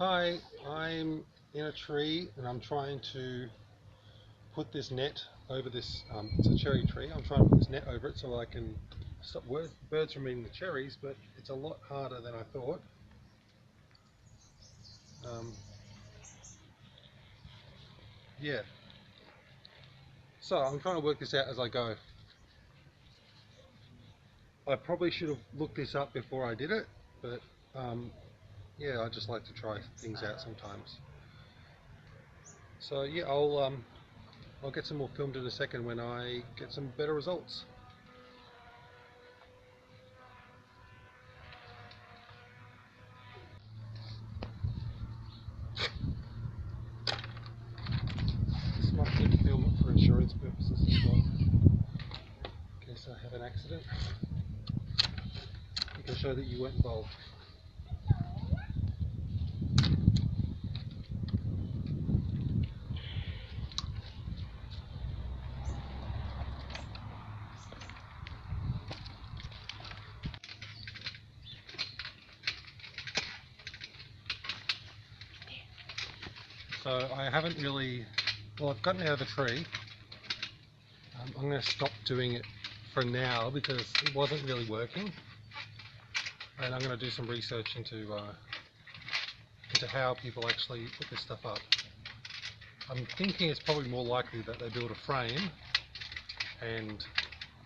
Hi, I'm in a tree and I'm trying to put this net over this, it's a cherry tree. I'm trying to put this net over it so I can stop birds from eating the cherries, but it's a lot harder than I thought. Um, yeah, so I'm trying to work this out as I go. I probably should have looked this up before I did it, but yeah, I just like to try things out sometimes. So yeah, I'll get some more filmed in a second when I get some better results. This might need to film it for insurance purposes as well, in case I have an accident. You can show that you weren't involved. So I haven't really, well, I've gotten out of the tree. I'm going to stop doing it for now because it wasn't really working, and I'm going to do some research into how people actually put this stuff up. I'm thinking it's probably more likely that they build a frame and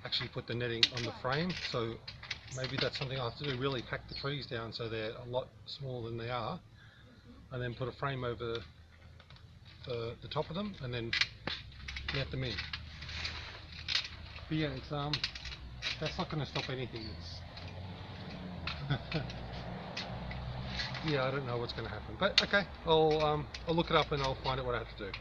actually put the netting on the frame. So maybe that's something I'll have to do, really hack the trees down so they're a lot smaller than they are, and then put a frame over the top of them and then net them in. But yeah, it's that's not going to stop anything. It's yeah, I don't know what's going to happen, but okay, I'll look it up and I'll find out what I have to do.